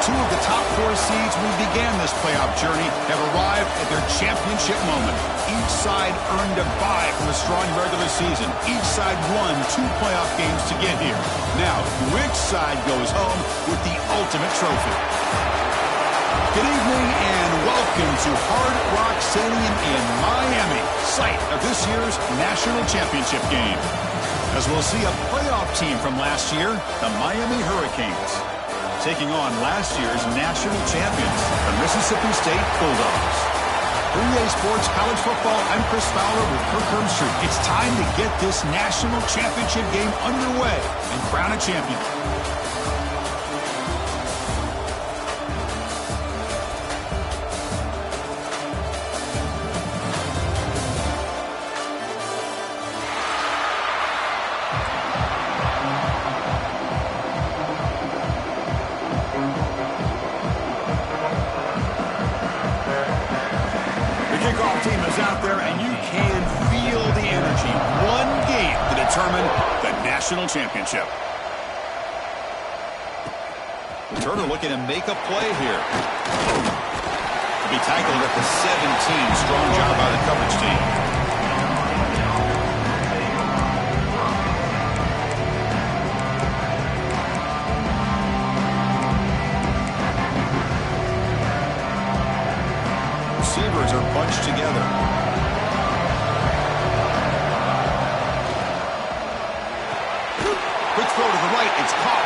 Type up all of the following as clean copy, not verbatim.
Two of the top 4 seeds when we began this playoff journey have arrived at their championship moment. Each side earned a bye from a strong regular season. Each side won 2 playoff games to get here. Now, which side goes home with the ultimate trophy? Good evening and welcome to Hard Rock Stadium in Miami, site of this year's national championship game. As we'll see a playoff team from last year, the Miami Hurricanes, taking on last year's national champions, the Mississippi State Bulldogs. For EA Sports College Football, I'm Chris Fowler with Kirk Herbstreit. It's time to get this national championship game underway and crown a champion. Team is out there, and you can feel the energy. One game to determine the national championship. Turner looking to make a play here. To be tackled at the 17. Strong job by the coverage team. Receivers are bunched together. Quick throw to the right. It's caught.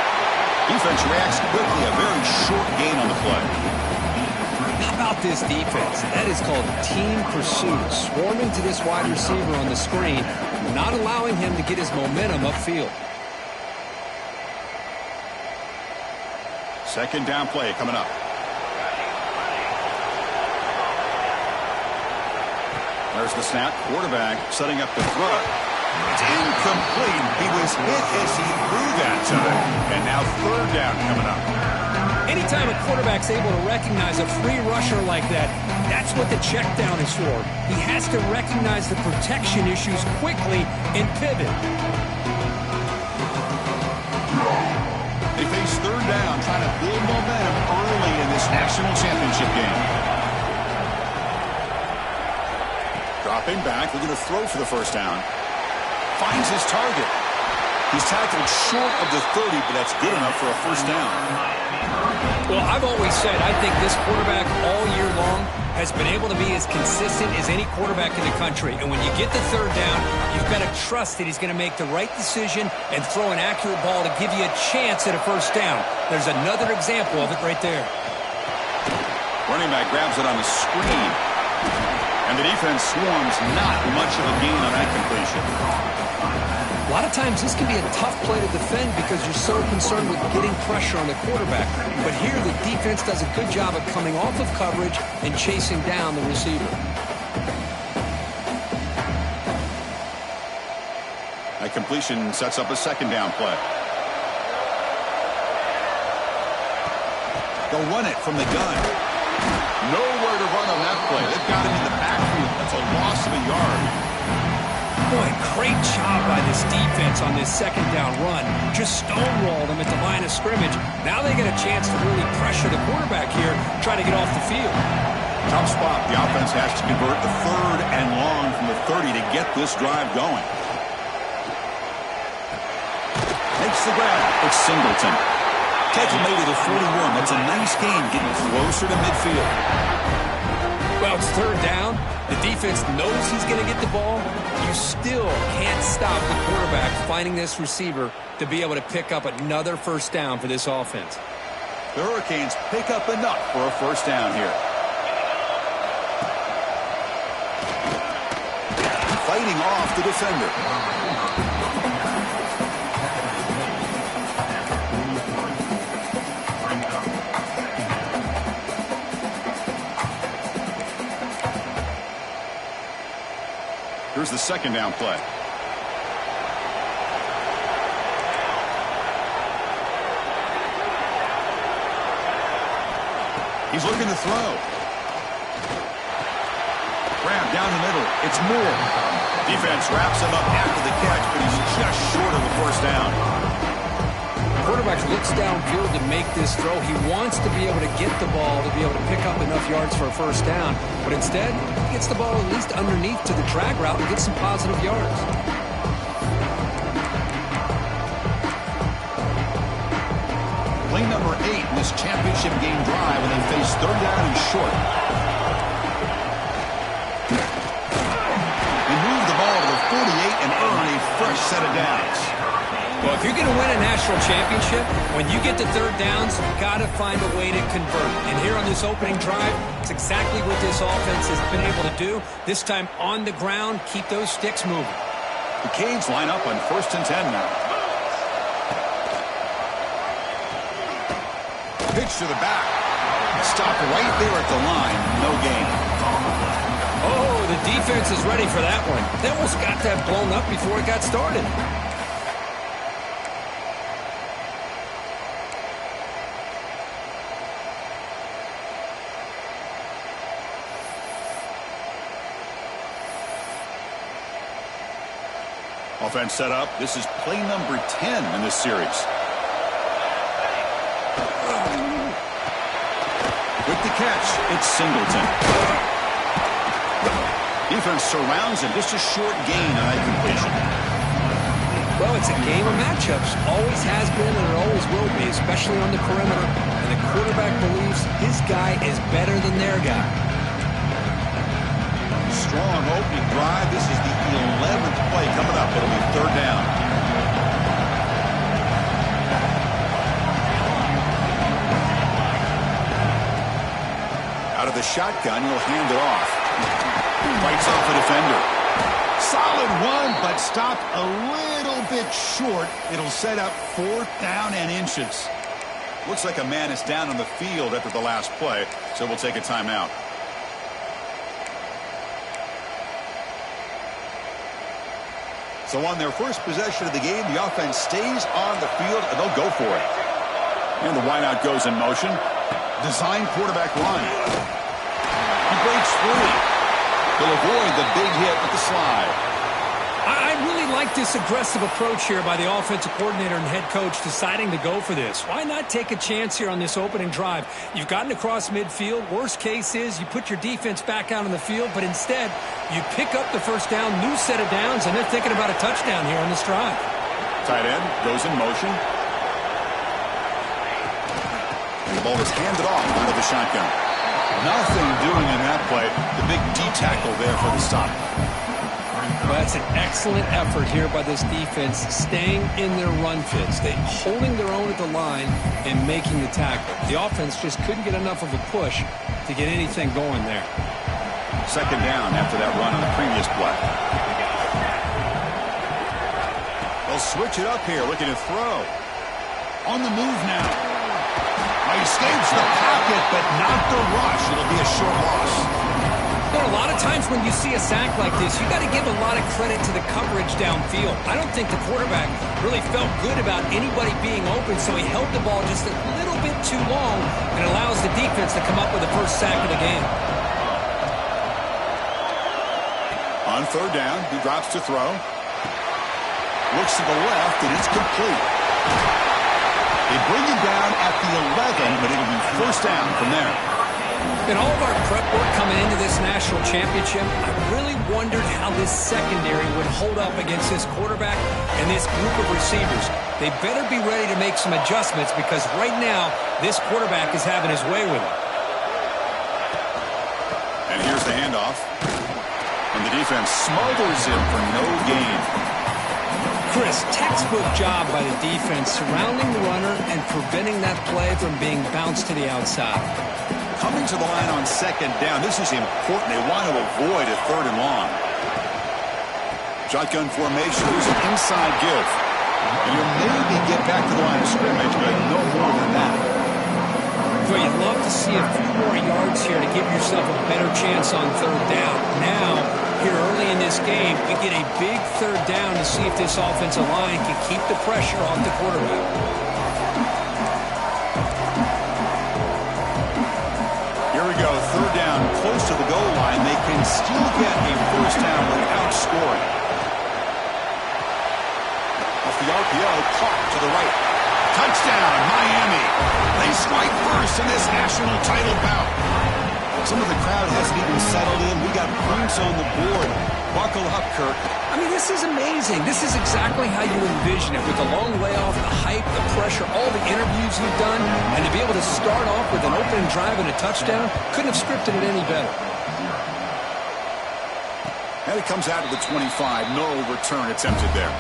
Defense reacts quickly. A very short gain on the play. How about this defense? That is called team pursuit. Swarming to this wide receiver on the screen, not allowing him to get his momentum upfield. Second down play coming up. There's the snap. Quarterback setting up the throw. It's incomplete. He was hit as he threw that time. And now third down coming up. Anytime a quarterback's able to recognize a free rusher like that, that's what the check down is for. He has to recognize the protection issues quickly and pivot. They face third down, trying to build momentum early in this national championship game. Dropping back, looking to throw for the first down. Finds his target. He's tackled short of the 30, but that's good enough for a first down. Well, I've always said I think this quarterback all year long has been able to be as consistent as any quarterback in the country. And when you get the third down, you've got to trust that he's going to make the right decision and throw an accurate ball to give you a chance at a first down. There's another example of it right there. Running back grabs it on the screen. And the defense swarms, not much of a gain on that completion. A lot of times this can be a tough play to defend because you're so concerned with getting pressure on the quarterback. But here the defense does a good job of coming off of coverage and chasing down the receiver. That completion sets up a second down play. They'll run it from the gun. Nowhere to run on that play. They've got him in the backfield. That's a loss of a yard. Boy, great job by this defense on this second down run. Just stonewalled him at the line of scrimmage. Now they get a chance to really pressure the quarterback here, try to get off the field. Tough spot. The offense has to convert the third and long from the 30 to get this drive going. Makes the grab. It's Singleton. Catch made it at 41. That's a nice gain, getting closer to midfield. Well, it's third down. The defense knows he's going to get the ball. You still can't stop the quarterback finding this receiver to be able to pick up another first down for this offense. The Hurricanes pick up enough for a first down here. Fighting off the defender. Here's the second down play. He's looking to throw. Grab down the middle. It's Moore. Defense wraps him up after the catch, but he's just short of the first down. quarterback looks downfield to make this throw. He wants to be able to get the ball to be able to pick up enough yards for a first down. But instead, he gets the ball at least underneath to the drag route and gets some positive yards. Play number 8 in this championship game drive when they face third down and short. They move the ball to the 48 and earn a fresh set of downs. Well, if you're going to win a national championship, when you get to third downs, you've got to find a way to convert. And here on this opening drive, it's exactly what this offense has been able to do. This time on the ground, keep those sticks moving. The Canes line up on 1st and 10 now. Pitch to the back. Stopped right there at the line. No gain. Oh, the defense is ready for that one. They almost got that blown up before it got started. Offense set up. This is play number 10 in this series. With the catch, it's Singleton. Defense surrounds him. Just a short gain on that completion. Well, it's a game of matchups. Always has been and it always will be, especially on the perimeter. And the quarterback believes his guy is better than their guy. Strong opening drive. This is the 11th play coming up. It'll be third down. Out of the shotgun, he'll hand it off. Bites off the defender. Solid run, but stopped a little bit short. It'll set up 4th down and inches. Looks like a man is down on the field after the last play, so we'll take a timeout. So on their first possession of the game, the offense stays on the field, and they'll go for it. And the wideout goes in motion. Design quarterback run. He breaks free. They'll avoid the big hit with the slide. I really like this aggressive approach here by the offensive coordinator and head coach deciding to go for this. Why not take a chance here on this opening drive? You've gotten across midfield. Worst case is you put your defense back out on the field, but instead you pick up the first down, new set of downs, and they're thinking about a touchdown here on this drive. Tight end goes in motion. And the ball is handed off out of the shotgun. Nothing doing in that play. The big D tackle there for the stop. Well, that's an excellent effort here by this defense, staying in their run fits. They holding their own at the line and making the tackle. The offense just couldn't get enough of a push to get anything going there. Second down after that run on the previous play. They'll switch it up here, looking to throw. On the move now. He escapes the pocket, but not the rush. It'll be a short loss. But a lot of times when you see a sack like this, you got to give a lot of credit to the coverage downfield. I don't think the quarterback really felt good about anybody being open, so he held the ball just a little bit too long and allows the defense to come up with the first sack of the game. On third down, he drops to throw. Looks to the left, and it's complete. They bring him down at the 11, but it'll be first down from there. In all of our prep work coming into this national championship, I really wondered how this secondary would hold up against this quarterback and this group of receivers. They better be ready to make some adjustments because right now, this quarterback is having his way with it. And here's the handoff. And the defense smothers him for no gain. Chris, textbook job by the defense surrounding the runner and preventing that play from being bounced to the outside. Coming to the line on second down, this is important. They want to avoid a third and long. Shotgun formation, there's an inside give. And you'll maybe get back to the line of scrimmage, but no more than that. Well, you'd love to see a few more yards here to give yourself a better chance on third down. Now, here early in this game, we get a big third down to see if this offensive line can keep the pressure off the quarterback. Here we go, third down, close to the goal line. They can still get a first down without scoring. Off the RPO, caught to the right. Touchdown. in this national title bout. Some of the crowd hasn't even settled in. We got points on the board. Buckle up, Kirk. I mean, this is amazing. This is exactly how you envision it, with the long layoff, the hype, the pressure, all the interviews you've done, and to be able to start off with an opening drive and a touchdown, couldn't have scripted it any better. And it comes out to the 25. No return attempted there.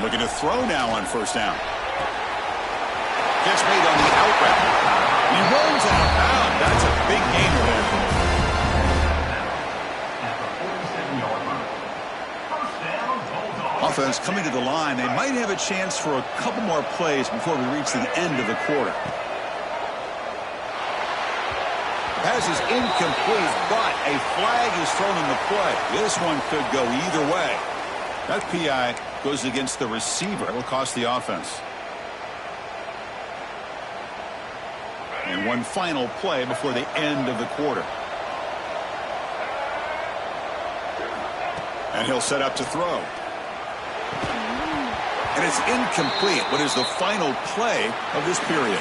Looking to throw now on first down. Gets made on the out route. He rolls out of bounds. That's a big gainer there. Offense coming to the line. They might have a chance for a couple more plays before we reach the end of the quarter. Pass is incomplete, but a flag is thrown in the play. This one could go either way. That PI goes against the receiver. It will cost the offense. And one final play before the end of the quarter. And he'll set up to throw. And it's incomplete. What is the final play of this period?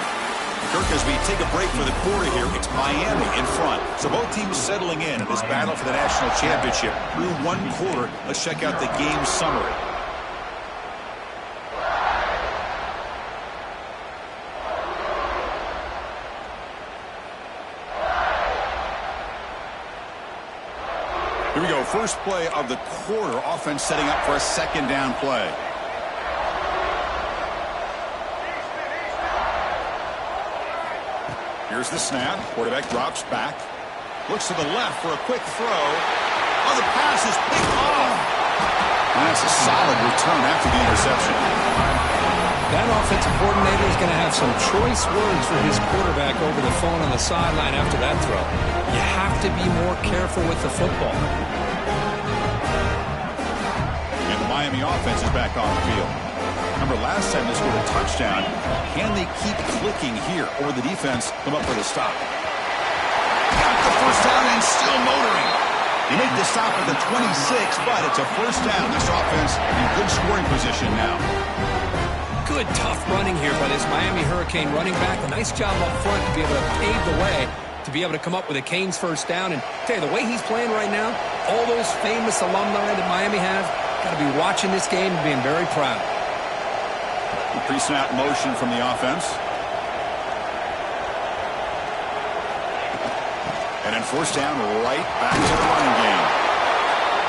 Kirk, as we take a break for the quarter here, it's Miami in front. So both teams settling in this battle for the national championship through one quarter. Let's check out the game summary. Here we go. First play of the quarter. Offense setting up for a second down play. Here's the snap. Quarterback drops back. Looks to the left for a quick throw. Oh, the pass is picked off. And that's a solid return after the interception. That offensive coordinator is going to have some choice words for his quarterback over the phone on the sideline after that throw. You have to be more careful with the football. And the Miami offense is back on the field. Remember, last time they scored a touchdown. Can they keep clicking here, or the defense come up with a stop? Got the first down and still motoring. They make the stop at the 26, but it's a first down. This offense in good scoring position now. Good, tough running here by this Miami Hurricane running back. A nice job up front to be able to pave the way, to be able to come up with a Canes first down. And tell you, the way he's playing right now, all those famous alumni that Miami have, got to be watching this game and being very proud. Pre-snap motion from the offense. And then first down, right back to the running game.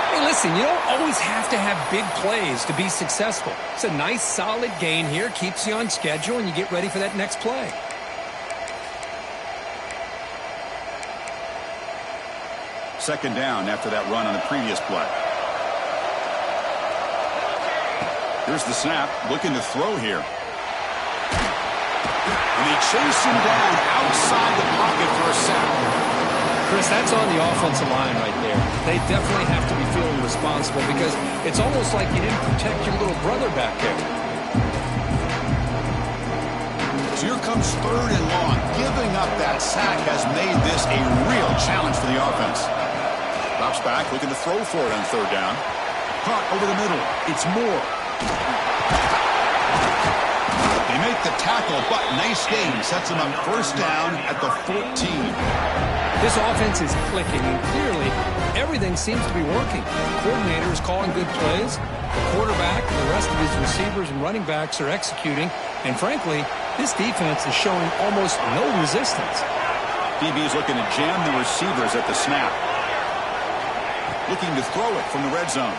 Hey, listen, you don't always have to have big plays to be successful. It's a nice, solid gain here. Keeps you on schedule, and you get ready for that next play. Second down after that run on the previous play. Here's the snap, looking to throw here. And they chase him down outside the pocket for a sack. Chris, that's on the offensive line right there. They definitely have to be feeling responsible, because it's almost like you didn't protect your little brother back there. So here comes third and long. Giving up that sack has made this a real challenge for the offense. Drops back, looking to throw for it on third down. Caught over the middle. It's Moore. They make the tackle, but nice gain. Sets them up first down at the 14. This offense is clicking, and clearly everything seems to be working. The coordinator is calling good plays. The quarterback and the rest of his receivers and running backs are executing. And frankly, this defense is showing almost no resistance. DB is looking to jam the receivers at the snap. Looking to throw it from the red zone.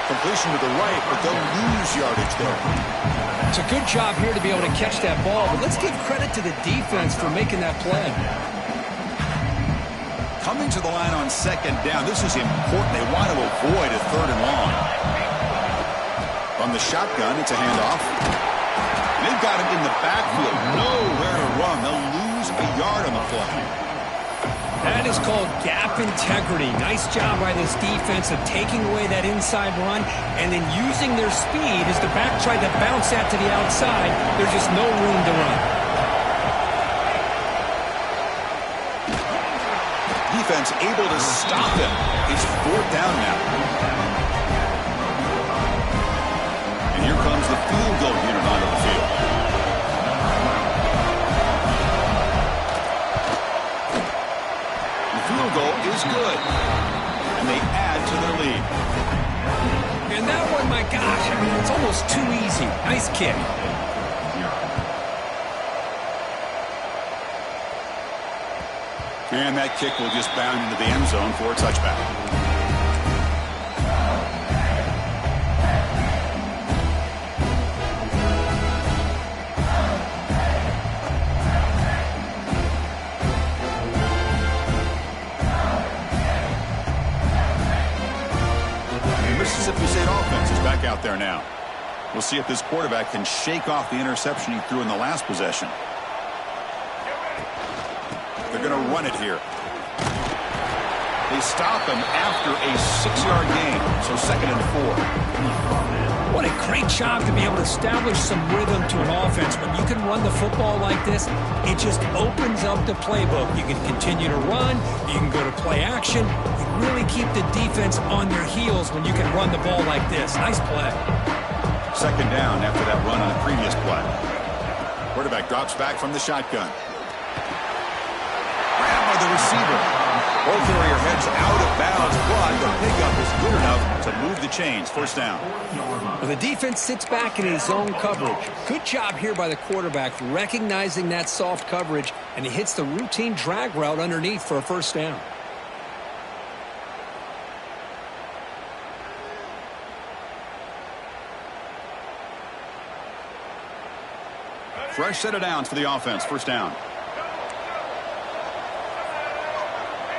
Completion to the right, but they'll lose yardage there. It's a good job here to be able to catch that ball, but let's give credit to the defense for making that play. Coming to the line on second down, this is important. They want to avoid a third and long. From the shotgun, it's a handoff. They've got him in the backfield, nowhere to run. They'll lose a yard on the play. That is called gap integrity. Nice job by this defense of taking away that inside run and then using their speed as the back tried to bounce that to the outside. There's just no room to run. Defense able to stop him. He's 4th down now. And here comes the field goal unit onto the field. The field goal is good. And they add to their lead. And that one, my gosh, I mean, it's almost too easy. Nice kick. And that kick will just bound into the end zone for a touchback. The Mississippi State offense is back out there now. We'll see if this quarterback can shake off the interception he threw in the last possession. They're going to run it here. They stop him after a 6-yard gain, so 2nd and 4. What a great job to be able to establish some rhythm to an offense. When you can run the football like this, it just opens up the playbook. You can continue to run. You can go to play action. You really keep the defense on their heels when you can run the ball like this. Nice play. 2nd down after that run on the previous play. Quarterback drops back from the shotgun. The receiver. Both area heads out of bounds, but the pickup is good enough to move the chains. 1st down. Well, the defense sits back in his zone coverage. Good job here by the quarterback recognizing that soft coverage, and he hits the routine drag route underneath for a 1st down. Fresh set of downs for the offense. 1st down.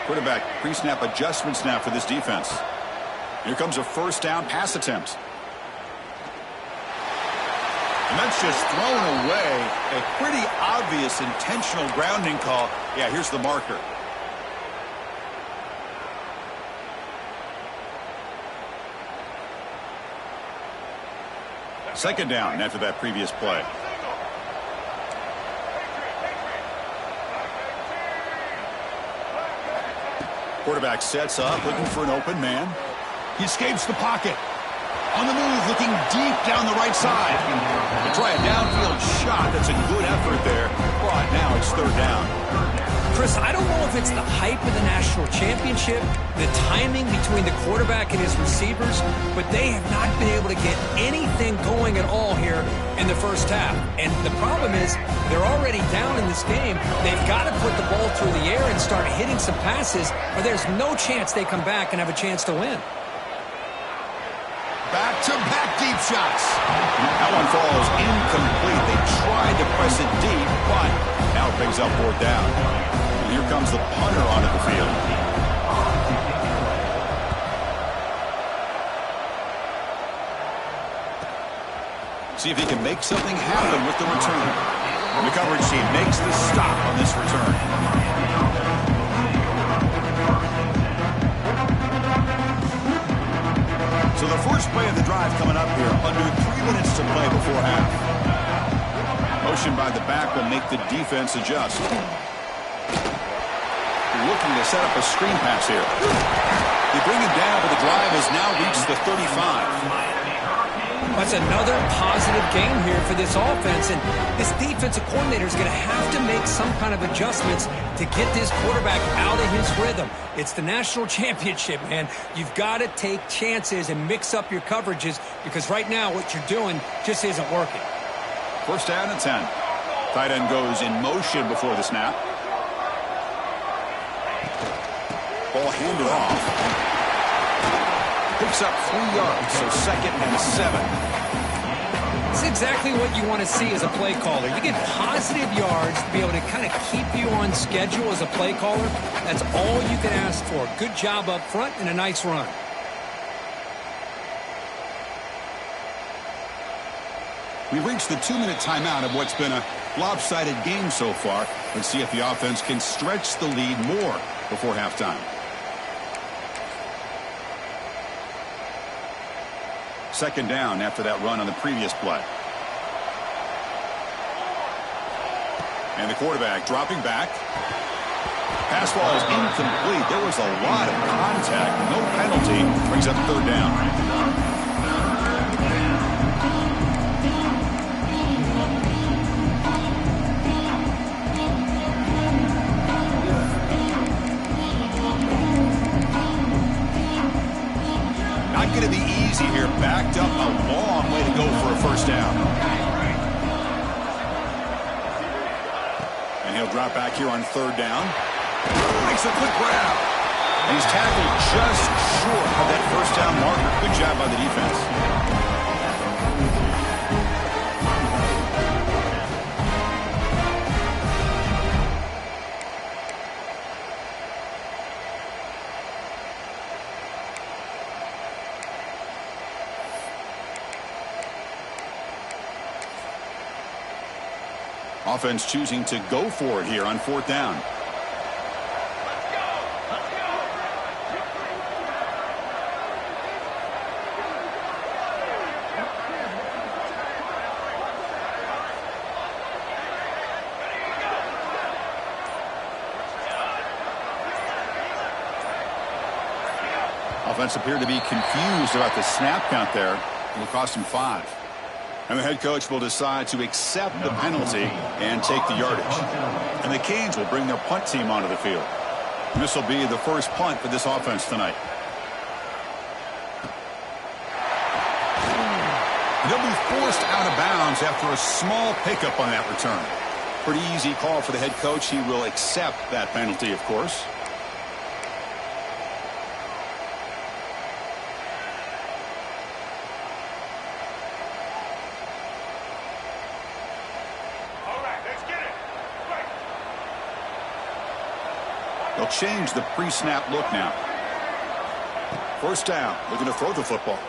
Quarterback pre-snap adjustment snap for this defense. Here comes a 1st down pass attempt. And that's just thrown away. A pretty obvious intentional grounding call. Yeah, here's the marker. Second down after that previous play. Quarterback sets up, looking for an open man. He escapes the pocket. On the move, looking deep down the right side. To try a downfield shot. That's a good effort there. But now it's 3rd down. Chris, I don't know if it's the hype of the national championship, the timing between the quarterback and his receivers, but they have not been able to get anything going at all here in the 1st half. And the problem is they're already down in this game. They've got to put the ball through the air and start hitting some passes, or there's no chance they come back and have a chance to win. Back-to-back deep shots. That one falls incomplete. They tried to press it deep, but now it brings up 4th down. And here comes the punter onto the field. See if he can make something happen with the return. And the coverage team makes the stop on this return. So the first play of the drive coming up here, under 3 minutes to play before half. Motion by the back will make the defense adjust. Looking to set up a screen pass here. They bring him down, but the drive has now reached the 35. That's another positive game here for this offense, and this defensive coordinator is going to have to make some kind of adjustments to get this quarterback out of his rhythm. It's the national championship, man. You've got to take chances and mix up your coverages because right now what you're doing just isn't working. 1st down and 10. Tight end goes in motion before the snap. Ball handed off. Picks up 3 yards, so 2nd and 7. It's exactly what you want to see as a play caller. You get positive yards to be able to kind of keep you on schedule as a play caller. That's all you can ask for. Good job up front and a nice run. We've reached the 2-minute timeout of what's been a lopsided game so far. Let's see if the offense can stretch the lead more before halftime. Second down after that run on the previous play. And the quarterback dropping back. Pass ball is incomplete. There was a lot of contact. No penalty. Brings up third down. Not going to be easy here. Backed up a long way to go for a first down. And he'll drop back here on third down. Makes a quick grab. And he's tackled just short of that first down marker. Good job by the defense. Offense choosing to go for it here on fourth down. Offense appeared to be confused about the snap count there. It will cost him 5. And the head coach will decide to accept the penalty and take the yardage. And the Canes will bring their punt team onto the field. And this will be the first punt for this offense tonight. And they'll be forced out of bounds after a small pickup on that return. Pretty easy call for the head coach. He will accept that penalty, of course. They'll change the pre-snap look now. First down, looking to throw the football.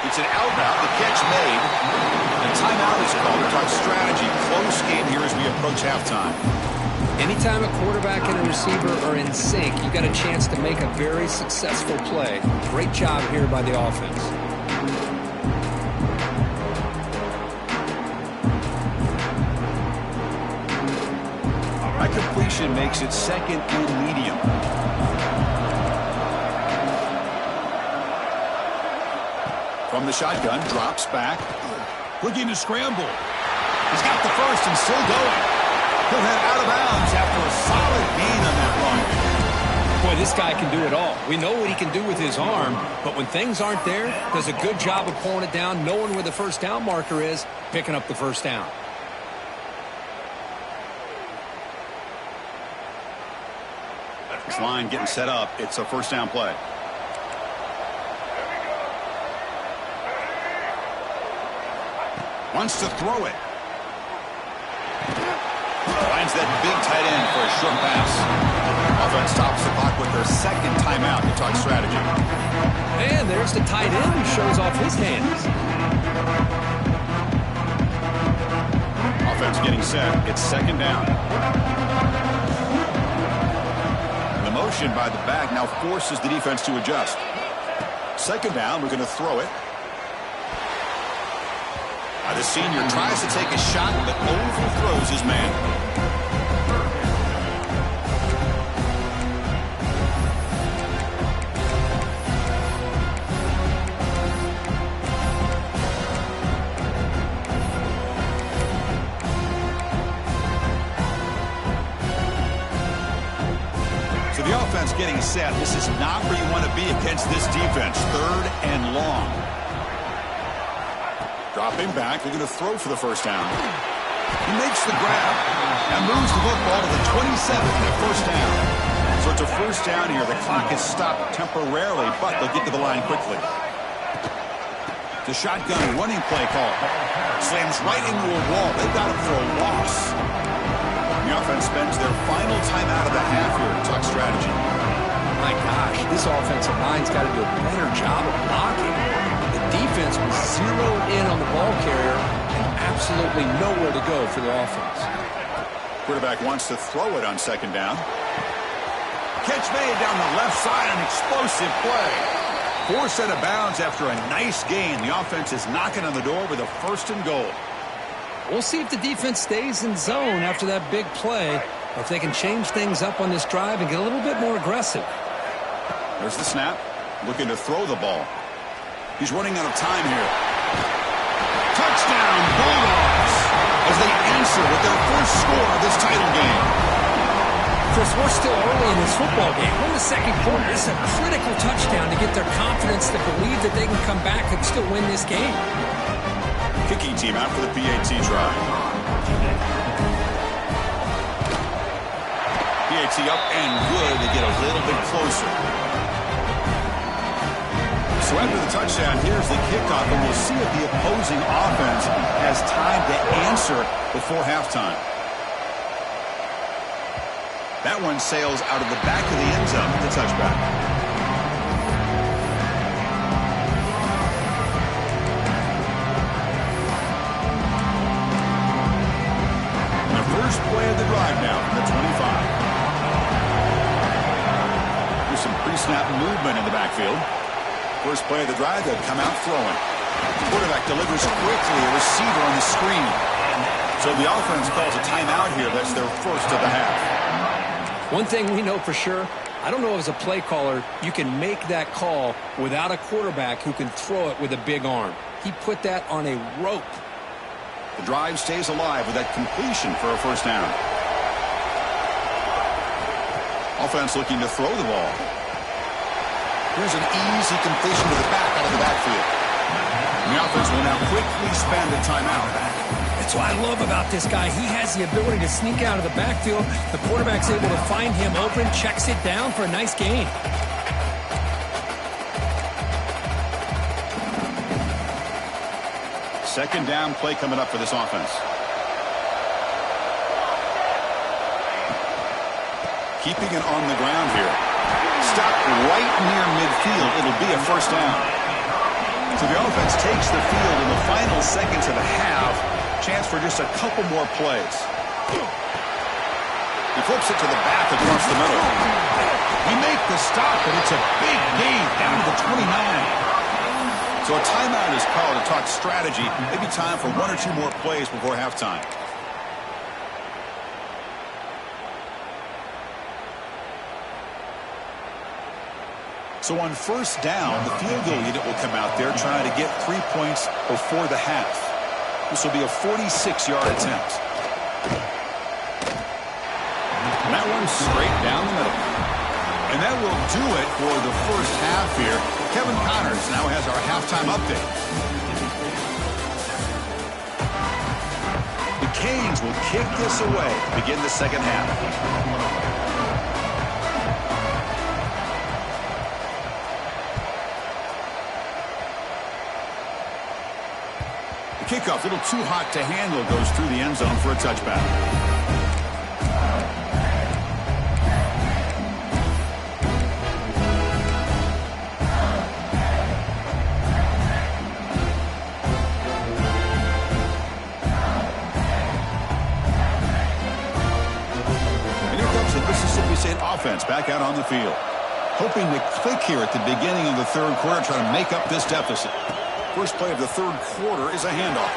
It's an outbound, the catch made. And timeout is called to talk strategy. Close game here as we approach halftime. Anytime a quarterback and a receiver are in sync, you got a chance to make a very successful play. Great job here by the offense. Completion makes it second and medium. From the shotgun, drops back. Looking to scramble. He's got the first and still going. He'll head out of bounds after a solid gain on that run. Boy, this guy can do it all. We know what he can do with his arm, but when things aren't there, does a good job of pulling it down, knowing where the first down marker is, picking up the first down. This line getting set up. It's a first down play. Wants to throw it. Finds that big tight end for a short pass. Offense stops the clock with their second timeout to talk strategy. And there's the tight end who shows off his hands. Offense getting set. It's second down. Motion by the back now forces the defense to adjust. Second down, we're going to throw it. The senior tries to take a shot, but overthrows his man. Getting set. This is not where you want to be against this defense. Third and long. Dropping back. They're going to throw for the first down. He makes the grab and moves the football to the 27 and a first down. So it's a first down here. The clock is stopped temporarily, but they'll get to the line quickly. The shotgun running play call. Slams right into a wall. They've got him for a loss. The offense spends their final timeout of the half here to talk strategy. My gosh, this offensive line's got to do a better job of blocking. The defense was zeroed in on the ball carrier and absolutely nowhere to go for the offense. Quarterback wants to throw it on second down. Catch made down the left side, an explosive play. Forced out of bounds after a nice gain. The offense is knocking on the door with a 1st and goal. We'll see if the defense stays in zone after that big play, or if they can change things up on this drive and get a little bit more aggressive. There's the snap. Looking to throw the ball. He's running out of time here. Touchdown, Bulldogs, as they answer with their first score of this title game. Chris, we're still early in this football game. We're in the second quarter. This is a critical touchdown to get their confidence to believe that they can come back and still win this game. Kicking team out for the PAT try. PAT up and good to get a little bit closer. So after the touchdown, here's the kickoff, and we'll see if the opposing offense has time to answer before halftime. That one sails out of the back of the end zone with the touchback. The first play of the drive now from the 25. There's some pre-snap movement in the backfield. First play of the drive, they'll come out throwing. The quarterback delivers quickly, a receiver on the screen. So the offense calls a timeout here. That's their first of the half. One thing we know for sure, I don't know as a play caller, you can make that call without a quarterback who can throw it with a big arm. He put that on a rope. The drive stays alive with that completion for a first down. Offense looking to throw the ball. Here's an easy completion to the back out of the backfield. And the offense will now quickly spend a timeout. That's what I love about this guy. He has the ability to sneak out of the backfield. The quarterback's able to find him open, checks it down for a nice gain. Second down play coming up for this offense. Keeping it on the ground here. Stop right near midfield. It'll be a first down. So the offense takes the field in the final seconds of the half. Chance for just a couple more plays. He flips it to the back across the middle. We make the stop, but it's a big gain down to the 29. So a timeout is called to talk strategy. Maybe time for 1 or 2 more plays before halftime. So on first down, the field goal unit will come out there trying to get 3 points before the half. This will be a 46-yard attempt. And that one straight down the middle. And that will do it for the first half here. Kevin Connors now has our halftime update. The Canes will kick this away to begin the second half. Kickoff, a little too hot to handle, goes through the end zone for a touchback. And here comes the Mississippi State offense back out on the field. Hoping to click here at the beginning of the third quarter, trying to make up this deficit. First play of the third quarter is a handoff.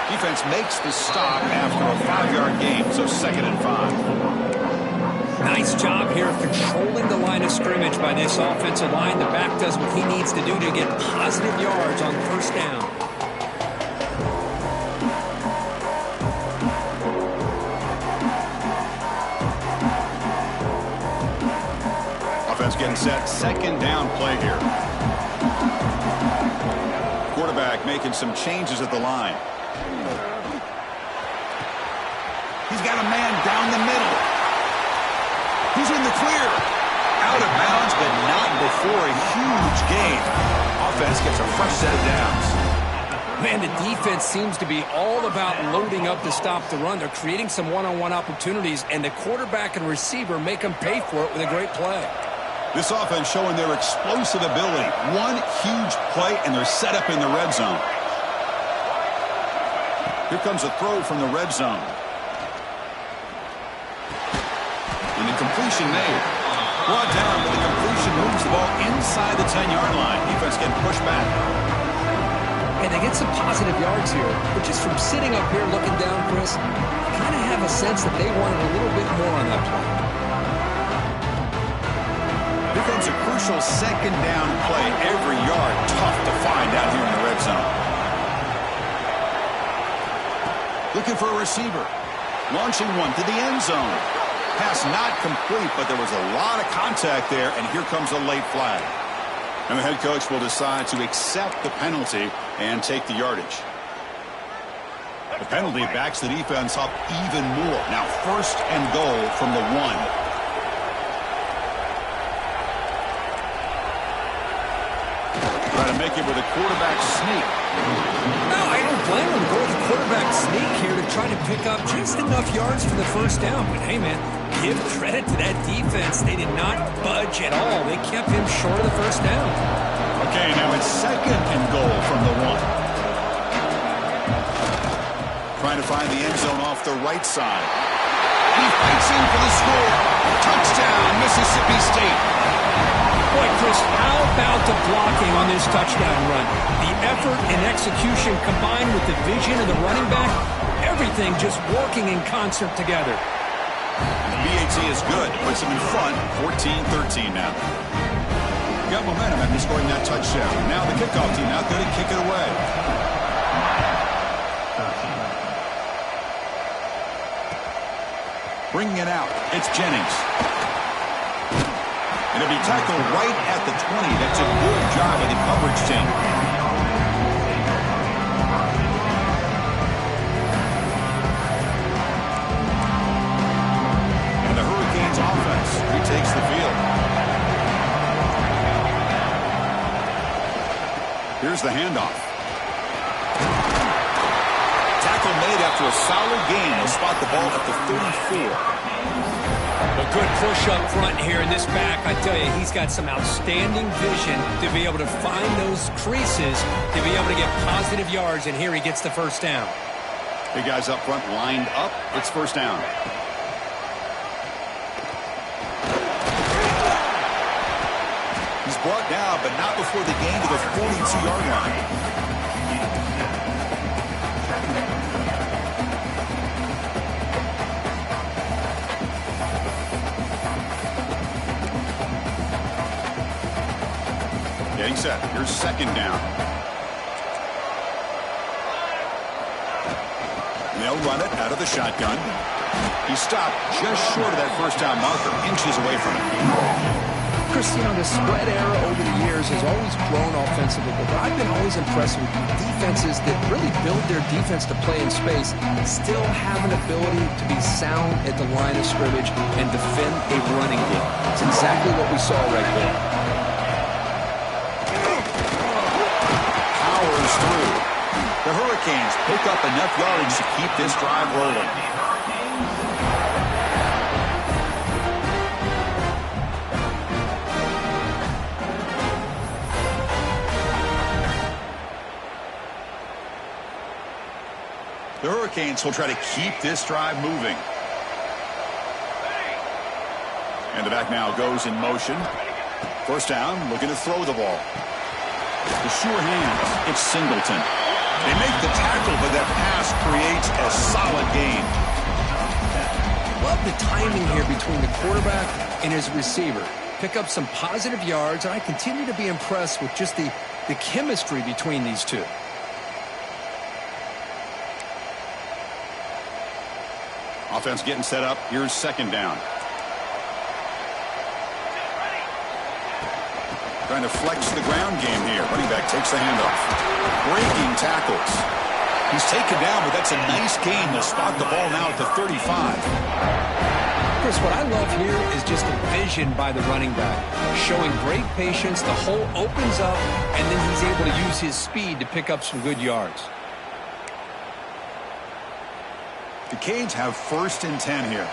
Defense makes the stop after a 5-yard gain, so 2nd and 5. Nice job here of controlling the line of scrimmage by this offensive line. The back does what he needs to do to get positive yards on first down. Offense getting set. Second down play here. Quarterback making some changes at the line. He's got a man down the middle. He's in the clear. Out of bounds, but not before a huge gain. Offense gets a fresh set of downs. Man, the defense seems to be all about loading up to stop the run. They're creating some one-on-one opportunities, and the quarterback and receiver make them pay for it with a great play. This offense showing their explosive ability. One huge play, and they're set up in the red zone. Here comes a throw from the red zone. And the completion made. Brought down, but the completion moves the ball inside the 10-yard line. Defense getting pushed back. And they get some positive yards here. But just from sitting up here looking down, Chris, I kind of have a sense that they wanted a little bit more on that play. Here comes a crucial second down play. Every yard tough to find out here in the red zone. Looking for a receiver. Launching one to the end zone. Pass not complete, but there was a lot of contact there, and here comes a late flag. And the head coach will decide to accept the penalty and take the yardage. The penalty backs the defense up even more. Now 1st and goal from the 1. Trying to make it with a quarterback sneak. No, I don't blame him. Go with the quarterback sneak here to try to pick up just enough yards for the 1st down. But hey, man, give credit to that defense. They did not budge at all. They kept him short of the 1st down. Okay, now it's 2nd and goal from the 1. Trying to find the end zone off the right side. He fights in for the score. Touchdown, Mississippi State. Boy, Chris, how about the blocking on this touchdown run? The effort and execution combined with the vision of the running back, everything just working in concert together. The BAT is good. Puts them in front, 14-13 now. Got momentum after scoring that touchdown. Now the kickoff team out there to kick it away. Bringing it out, it's Jennings. It'll be tackled right at the 20. That's a good job of the coverage team. And the Hurricanes offense retakes the field. Here's the handoff. Tackle made after a solid gain. They'll spot the ball at the 34. A good push up front here in this back. I tell you, he's got some outstanding vision to be able to find those creases, to be able to get positive yards, and here he gets the 1st down. Big guys up front lined up. It's 1st down. He's brought down, but not before the gain to the 42-yard line. Getting set. Here's 2nd down. And they'll run it out of the shotgun. He stopped just short of that 1st down marker, inches away from it. Chris, you know, the spread era over the years has always grown offensively, but I've been always impressed with defenses that really build their defense to play in space, still have an ability to be sound at the line of scrimmage and defend a running game. It's exactly what we saw right there. Through. The Hurricanes pick up enough yardage to keep this drive rolling. The Hurricanes will try to keep this drive moving. And the back now goes in motion. 1st down, looking to throw the ball. The sure hands, it's Singleton. They make the tackle, but that pass creates a solid gain. Love the timing here between the quarterback and his receiver. Pick up some positive yards, and I continue to be impressed with just the chemistry between these two. Offense getting set up. Here's 2nd down. Trying to flex the ground game here. Running back takes the handoff. Breaking tackles. He's taken down, but that's a nice gain. They'll spot the ball now at the 35. Chris, what I love here is just the vision by the running back. Showing great patience. The hole opens up, and then he's able to use his speed to pick up some good yards. The Canes have 1st and 10 here.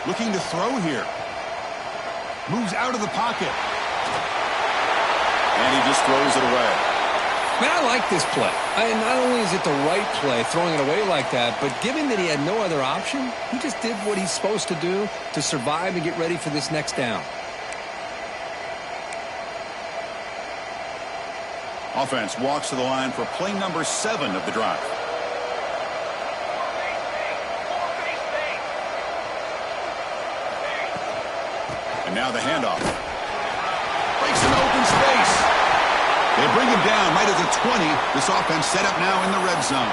Looking to throw here. Moves out of the pocket. And he just throws it away. Man, I like this play. Not only is it the right play, throwing it away like that, but given that he had no other option, he just did what he's supposed to do to survive and get ready for this next down. Offense walks to the line for play number 7 of the drive. And now the handoff. Breaks an open space. They bring him down right at the 20. This offense set up now in the red zone.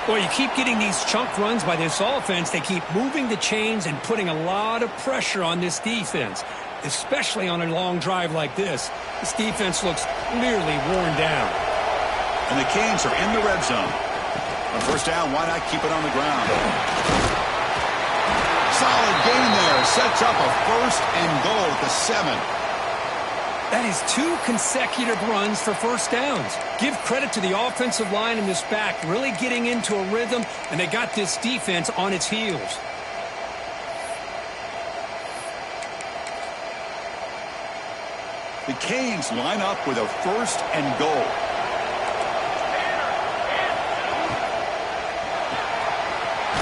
Well, you keep getting these chunk runs by this offense. They keep moving the chains and putting a lot of pressure on this defense, especially on a long drive like this. This defense looks clearly worn down. And the Canes are in the red zone. On first down, why not keep it on the ground? Solid gain there. Sets up a first and goal at the 7. That is 2 consecutive runs for first downs. Give credit to the offensive line and this back really getting into a rhythm, and they got this defense on its heels. The Canes line up with a first and goal.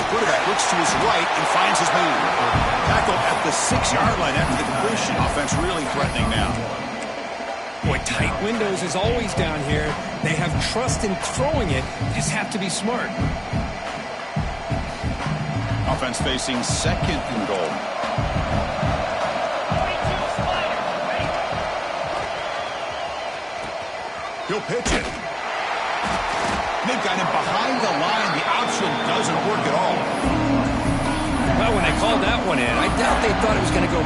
Quarterback looks to his right and finds his man. Tackled at the 6-yard line after the completion. Offense really threatening now. Boy, tight windows is always down here. They have trust in throwing it. Just have to be smart. Offense facing second and goal. He'll pitch it. They've got him behind the line. The option doesn't work at all. Well, when they called that one in, I doubt they thought it was going to go.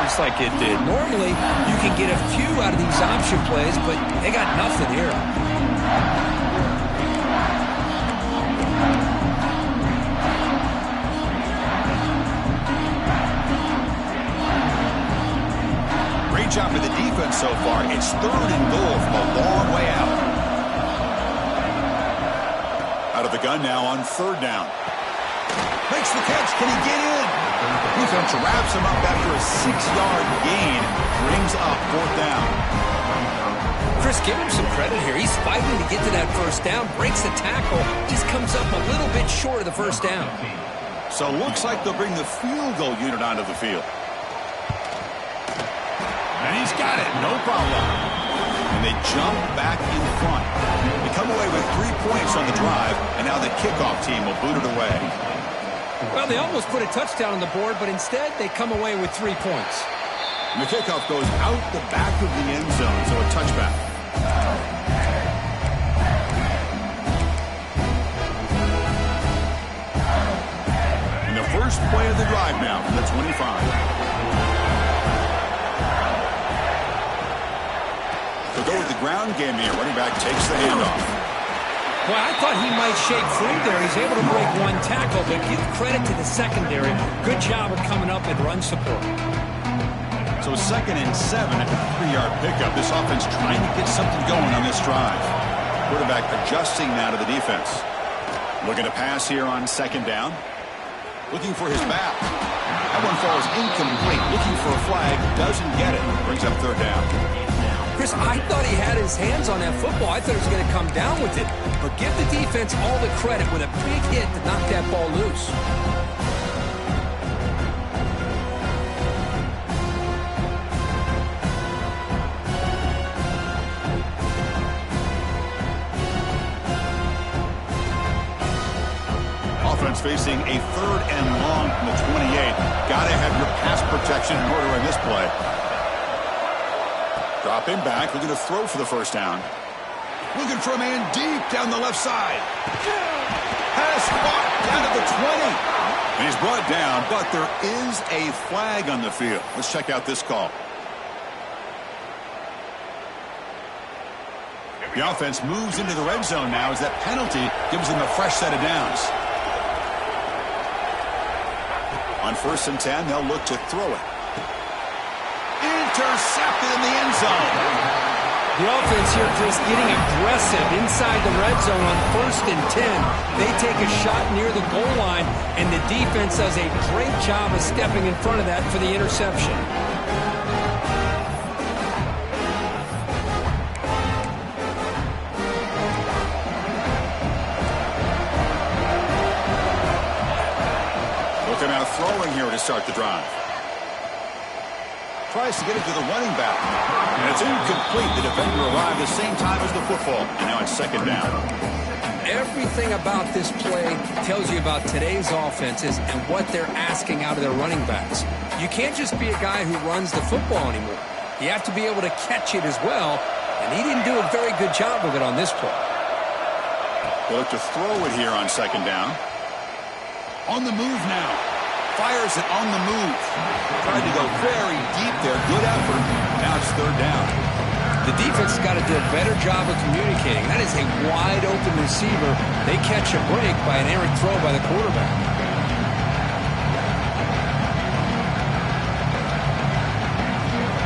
Just like it did. Normally, you can get a few out of these option plays, but they got nothing here. Great job by the defense so far. It's third and goal from a long way out. Out of the gun now on third down. Makes the catch. Can he get in? Defense wraps him up after a 6-yard gain. Brings up fourth down. Chris, give him some credit here. He's fighting to get to that first down. Breaks the tackle. Just comes up a little bit short of the first down. So looks like they'll bring the field goal unit onto the field. And he's got it. No problem. And they jump back in front. They come away with 3 points on the drive, and now the kickoff team will boot it away. Well, they almost put a touchdown on the board, but instead they come away with 3 points. And the kickoff goes out the back of the end zone, so a touchback. And the first play of the drive now from the 25. So go with the ground game here. Running back takes the handoff. Well, I thought he might shake free there. He's able to break 1 tackle, but give credit to the secondary. Good job of coming up and run support. So 2nd and 7 at the 3-yard pickup. This offense trying to get something going on this drive. Quarterback adjusting now to the defense. Looking to pass here on 2nd down. Looking for his back. That one falls incomplete. Looking for a flag. Doesn't get it. Brings up 3rd down. Chris, I thought he had his hands on that football. I thought he was going to come down with it. But give the defense all the credit with a big hit to knock that ball loose. Dolphins facing a 3rd and long from the 28. Got to have your pass protection in order in this play. Dropping back, looking to throw for the first down. Looking for a man deep down the left side. Pass caught down at the 20. And he's brought down, but there is a flag on the field. Let's check out this call. The offense moves into the red zone now as that penalty gives them a fresh set of downs. On 1st and 10, they'll look to throw it. Intercepted in the end zone. The offense here just getting aggressive inside the red zone on 1st and 10. They take a shot near the goal line, and the defense does a great job of stepping in front of that for the interception. Looking out throwing here to start the drive. Tries to get it to the running back. And it's incomplete. The defender arrived the same time as the football. And now it's 2nd down. Everything about this play tells you about today's offenses and what they're asking out of their running backs. You can't just be a guy who runs the football anymore. You have to be able to catch it as well. And he didn't do a very good job of it on this play. They look to throw it here on 2nd down. On the move now. Fires it on the move. Tried to go very deep there. Good effort. Now it's 3rd down. The defense has got to do a better job of communicating. That is a wide open receiver. They catch a break by an errant throw by the quarterback.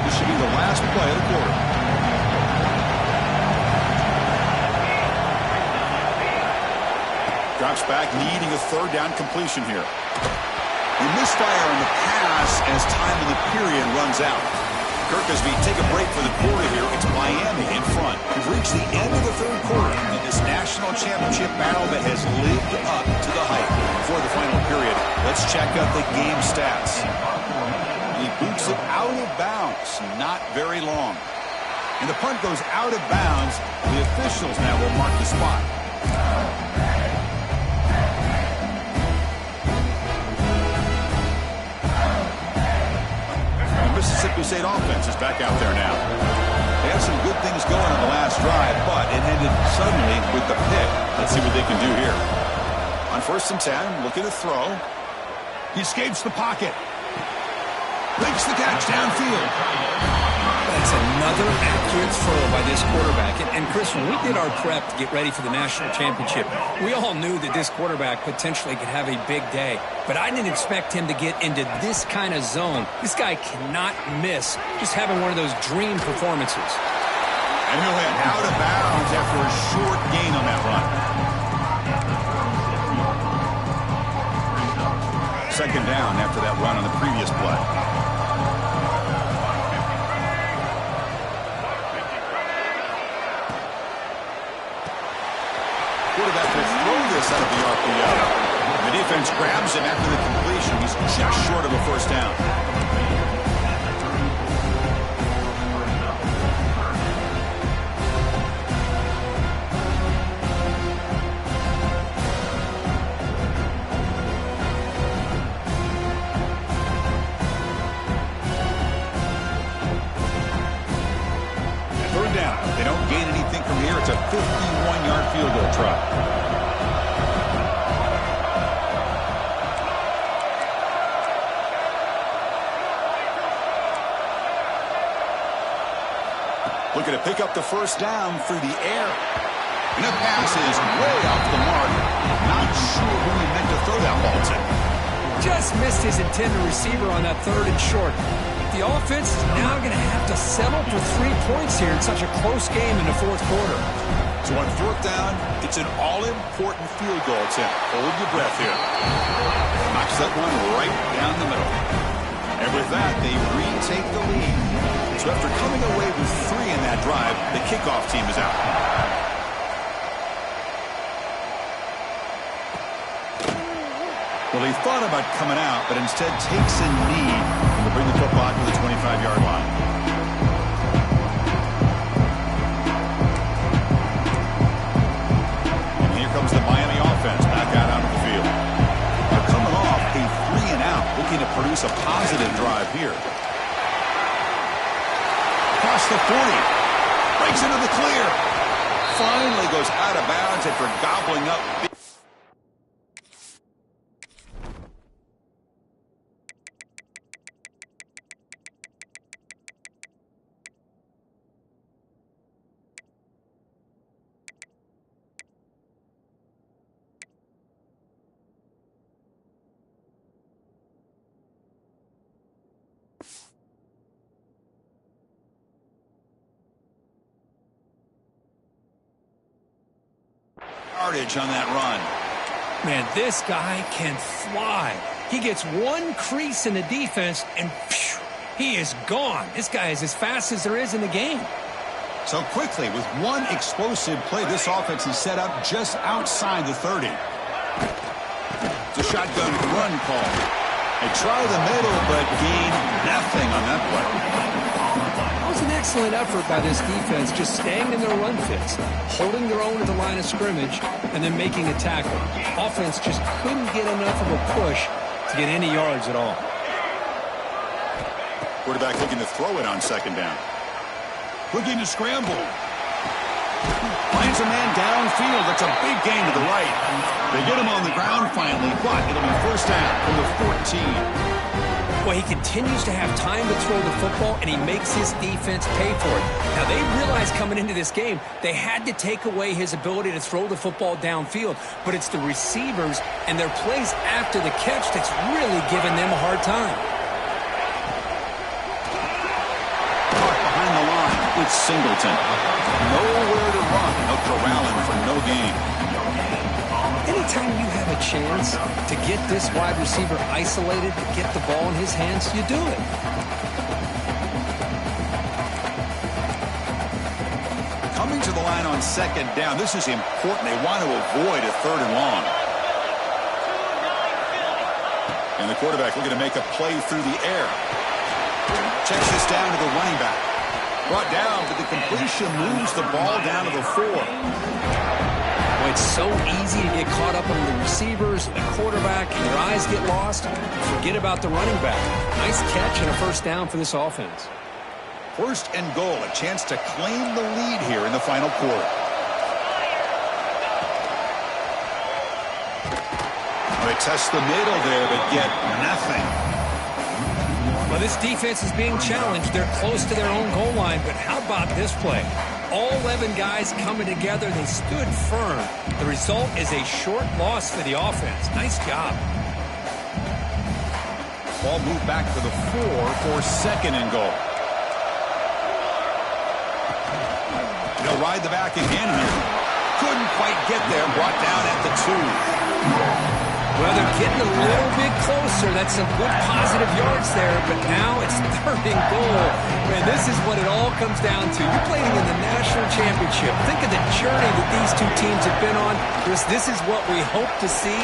This should be the last play of the quarter. Drops back, needing a 3rd down completion here. A misfire on the pass as time in the period runs out. Kirk, as we take a break for the quarter here, it's Miami in front. We've reached the end of the 3rd quarter in this national championship battle that has lived up to the hype. Before the final period, let's check out the game stats. He boots it out of bounds, not very long. And the punt goes out of bounds. The officials now will mark the spot. Mississippi State offense is back out there now. They had some good things going on the last drive, but it ended suddenly with the pick. Let's see what they can do here. On 1st and 10, looking to throw. He escapes the pocket. Makes the catch downfield. That's another accurate throw by this quarterback. And Chris, when we did our prep to get ready for the national championship, we all knew that this quarterback potentially could have a big day. But I didn't expect him to get into this kind of zone. This guy cannot miss just having one of those dream performances. And he'll head out of bounds after a short gain on that run. 2nd down after that run on the previous play. Quarterback will throw this out of the RPO. The defense grabs him after the completion. He's just short of a 1st down. And 3rd down. If they don't gain anything from here, it's a 51-yard field goal try. Looking to pick up the 1st down through the air. And the pass is way off the mark. Not sure who he meant to throw that ball to. Just missed his intended receiver on that 3rd and short. The offense is now going to have to settle for 3 points here in such a close game in the 4th quarter. So on 4th down, it's an all-important field goal attempt. Hold your breath here. Knocks that one right down the middle. And with that, they retake the lead. So after coming away with 3 in that drive, the kickoff team is out. Well, he thought about coming out, but instead takes a knee to bring the football to the 25-yard line. And here comes the Miami offense back out onto the field. looking to produce a positive drive here. Across the 40. Breaks into the clear. Finally goes out of bounds after gobbling up. Yardage on that run. Man, this guy can fly. He gets one crease in the defense, and phew, he is gone. This guy is as fast as there is in the game. So quickly, with one explosive play, this offense is set up just outside the 30. It's a shotgun run call. They try the middle, but gain nothing on that play. That was an excellent effort by this defense, just staying in their run fits, holding their own at the line of scrimmage, and then making a tackle. Offense just couldn't get enough of a push to get any yards at all. Quarterback looking to throw it on second down. Looking to scramble. Finds a man downfield. That's a big gain to the right. They get him on the ground finally, but it'll be first down from the 14. Well, he continues to have time to throw the football, and he makes his defense pay for it. Now, they realized coming into this game they had to take away his ability to throw the football downfield, but it's the receivers and their plays after the catch that's really giving them a hard time. Behind the line, it's Singleton. Nowhere to run. No corralling for no gain. Anytime you have a chance to get this wide receiver isolated, to get the ball in his hands, you do it. Coming to the line on second down, this is important. They want to avoid a third and long. And the quarterback looking to make a play through the air. Checks this down to the running back. Brought down, but the completion moves the ball down to the 4. Well, it's so easy to get caught up on the receivers and the quarterback, and your eyes get lost. Forget about the running back. Nice catch and a first down for this offense. First and goal, a chance to claim the lead here in the final quarter. They test the middle there, but get nothing. Well, this defense is being challenged. They're close to their own goal line, but how about this play? All 11 guys coming together. They stood firm. The result is a short loss for the offense. Nice job. Ball moved back to the 4 for second and goal. They'll ride the back again here. Couldn't quite get there. Brought down at the 2. Well, they're getting a little bit closer. That's some good positive yards there, but now it's third and goal. Man, this is what it all comes down to. You're playing in the national championship. Think of the journey that these two teams have been on. This is what we hope to see.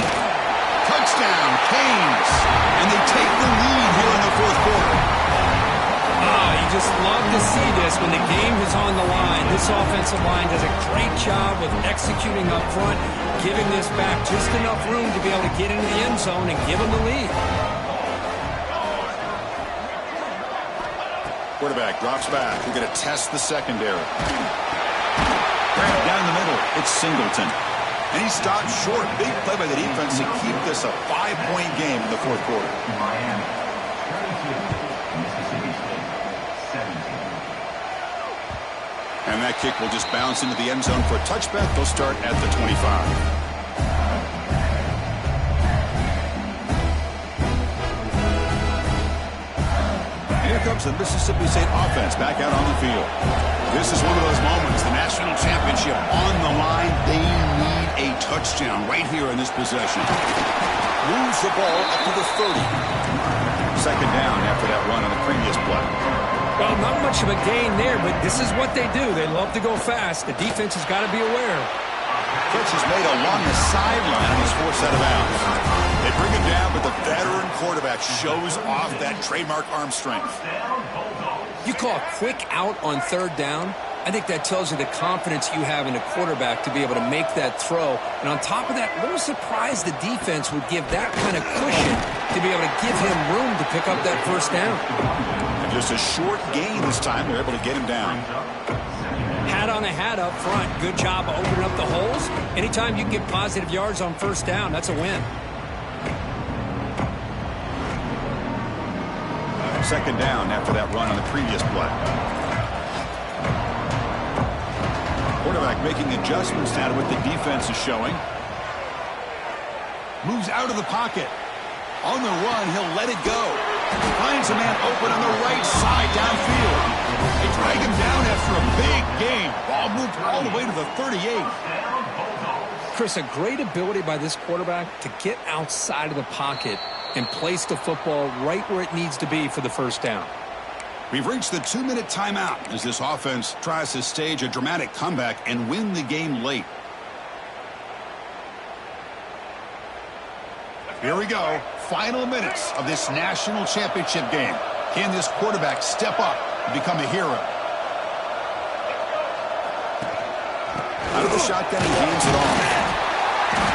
Touchdown, Canes. And they take the lead here in the fourth quarter. You just love to see this when the game is on the line. This offensive line does a great job of executing up front, giving this back just enough room to be able to get into the end zone and give them the lead. Quarterback drops back. We're going to test the secondary. Grab down the middle. It's Singleton. And he stopped short. Big play by the defense to keep this a 5-point game in the fourth quarter. And that kick will just bounce into the end zone for a touchback. They'll start at the 25. Here comes the Mississippi State offense back out on the field. This is one of those moments, the national championship on the line. They need a touchdown right here in this possession. Moves the ball up to the 30. Second down after that run on the previous play. Well, not much of a gain there, but this is what they do. They love to go fast. The defense has got to be aware. Catch is made along the sideline, and he's forced out of bounds. They bring him down, but the veteran quarterback shows off that trademark arm strength. You call a quick out on third down, I think that tells you the confidence you have in a quarterback to be able to make that throw. And on top of that, a little surprised the defense would give that kind of cushion to be able to give him room to pick up that first down. And just a short gain this time. They're able to get him down. Hat on the hat up front. Good job of opening up the holes. Anytime you can get positive yards on first down, that's a win. Second down after that run on the previous play. Quarterback making adjustments now to what the defense is showing. Moves out of the pocket. On the run, he'll let it go. Finds a man open on the right side downfield. They drag him down after a big gain. Ball moved all the way to the 38. Chris, a great ability by this quarterback to get outside of the pocket and place the football right where it needs to be for the first down. We've reached the 2-minute timeout as this offense tries to stage a dramatic comeback and win the game late. Here we go. Final minutes of this national championship game. Can this quarterback step up and become a hero? Out of the shotgun, he gains it all.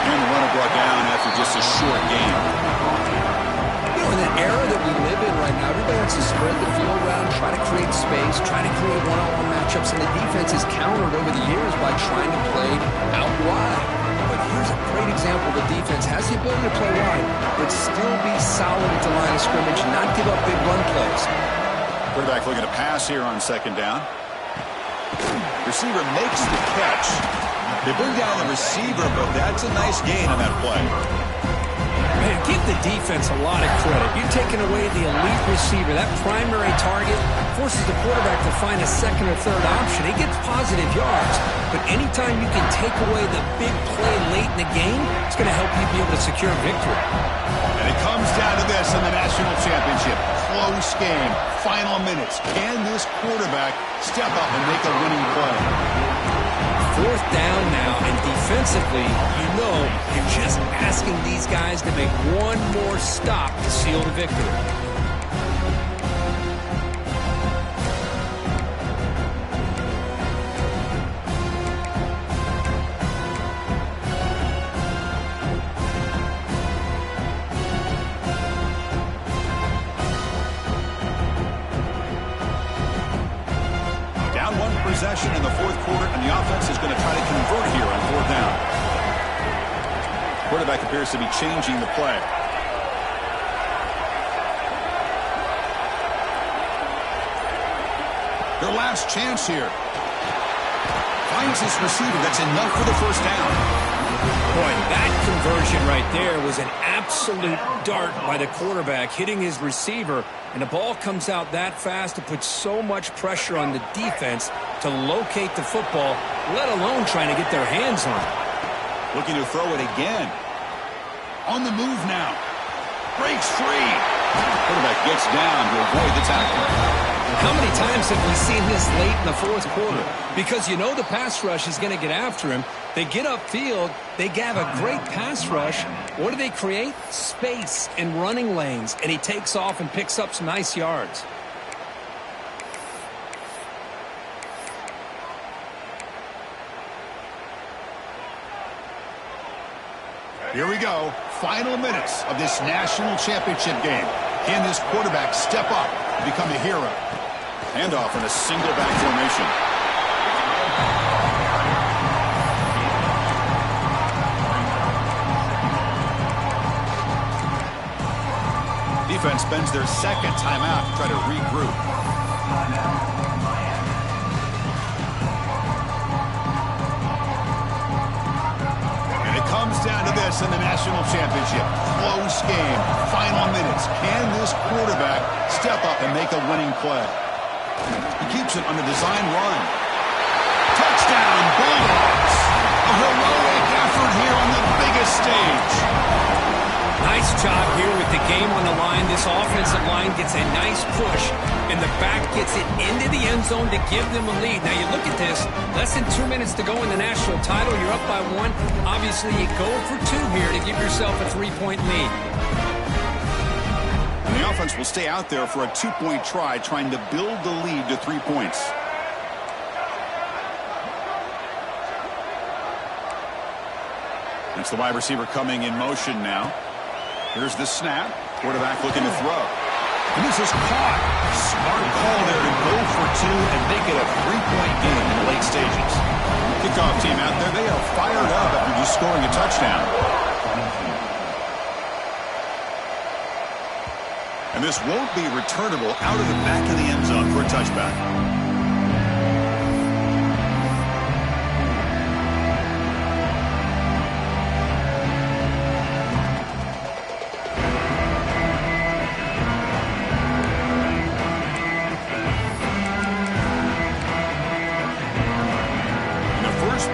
And the runner brought down after just a short game. In the era that we live in right now, everybody wants to spread the field around, try to create space, try to create one-on-one matchups, and the defense has countered over the years by trying to play out wide. But here's a great example. The defense has the ability to play wide, but still be solid at the line of scrimmage and not give up big run plays. Quarterback looking to pass here on second down. Receiver makes the catch. They bring down the receiver, but that's a nice gain on that play. Man, give the defense a lot of credit. You're taking away the elite receiver. That primary target forces the quarterback to find a second or third option. He gets positive yards, but anytime you can take away the big play late in the game, it's going to help you be able to secure victory. And it comes down to this in the national championship. Close game. Final minutes. Can this quarterback step up and make a winning play? Fourth down now, and defensively, you know you're just asking these guys to make one more stop to seal the victory. Possession in the fourth quarter, and the offense is going to try to convert here on fourth down. Quarterback appears to be changing the play. Their last chance here. Finds his receiver. That's enough for the first down. Boy, that conversion right there was an absolute dart by the quarterback, hitting his receiver, and the ball comes out that fast to put so much pressure on the defense to locate the football, let alone trying to get their hands on it. Looking to throw it again. On the move now. Breaks free. Quarterback gets down to avoid the tackle. How many times have we seen this late in the fourth quarter? Because you know the pass rush is going to get after him. They get upfield. They have a great pass rush. What do they create? Space and running lanes. And he takes off and picks up some nice yards. Here we go. Final minutes of this national championship game. Can this quarterback step up and become a hero? Handoff in a single back formation. Defense spends their second timeout to try to regroup. And it comes down to this in the national championship. Close game. Final minutes. Can this quarterback step up and make a winning play? He keeps it on the design run. Touchdown, Bulldogs. A heroic effort here on the biggest stage. Nice job here with the game on the line. This offensive line gets a nice push, and the back gets it into the end zone to give them a lead. Now you look at this, less than 2 minutes to go in the national title. You're up by one. Obviously, you go for two here to give yourself a 3-point lead. And the offense will stay out there for a 2-point try, trying to build the lead to 3 points. It's the wide receiver coming in motion now. Here's the snap. Quarterback looking to throw. And this is caught. Smart call there to go for 2 and make it a 3-point game in the late stages. Kickoff team out there, they are fired up after just scoring a touchdown. And this won't be returnable out of the back of the end zone for a touchback.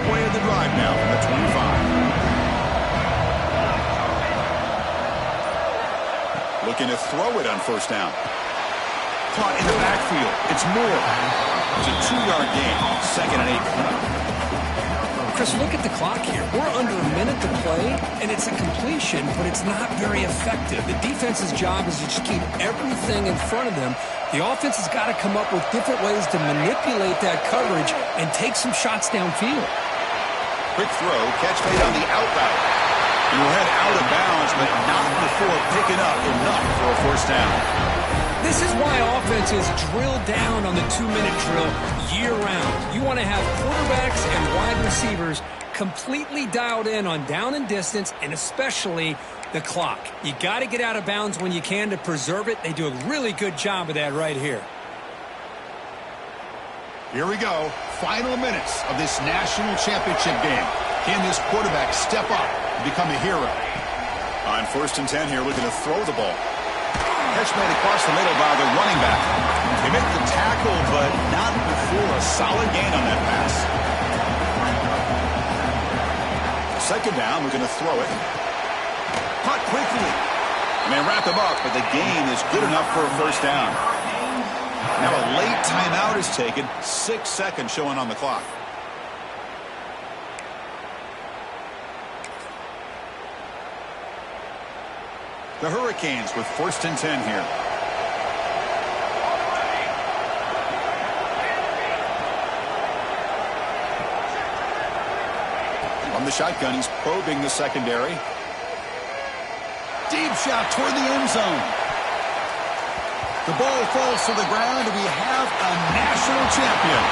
Play of the drive now from the 25. Looking to throw it on first down. Caught in the backfield. It's Moore. It's a 2-yard gain. 2nd and 8. Chris, look at the clock here. We're under a minute to play, and it's a completion, but it's not very effective. The defense's job is to just keep everything in front of them. The offense has got to come up with different ways to manipulate that coverage and take some shots downfield. Quick throw, catch made on the out route. And we'll head out of bounds, but not before picking up enough for a first down. This is why offenses drill down on the 2-minute drill year-round. You want to have quarterbacks and wide receivers completely dialed in on down and distance, and especially the clock. You got to get out of bounds when you can to preserve it. They do a really good job of that right here. Here we go. Final minutes of this national championship game. Can this quarterback step up and become a hero? On 1st and 10 here, looking to throw the ball. Catch made across the middle by the running back. They make the tackle, but not before a solid gain on that pass. 2nd down, looking to throw it. Caught quickly. And they wrap him up, but the gain is good enough for a first down. Now a late timeout is taken. 6 seconds showing on the clock. The Hurricanes with 1st and 10 here. On the shotgun, he's probing the secondary. Deep shot toward the end zone. The ball falls to the ground, and we have a national champion.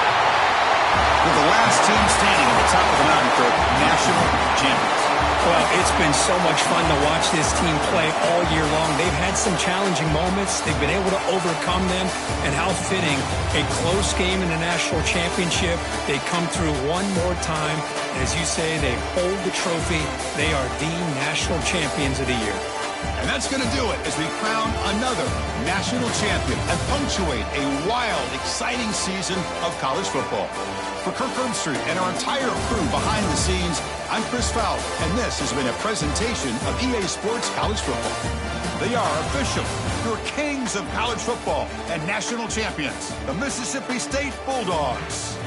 With the last team standing at the top of the mountain for national champions. Well, it's been so much fun to watch this team play all year long. They've had some challenging moments. They've been able to overcome them. And how fitting, a close game in the national championship. They come through one more time. And as you say, they hold the trophy. They are the national champions of the year. And that's going to do it as we crown another national champion and punctuate a wild, exciting season of college football. For Kirk Herbstreit and our entire crew behind the scenes, I'm Chris Fowler, and this has been a presentation of EA Sports College Football. They are official, your kings of college football and national champions, the Mississippi State Bulldogs.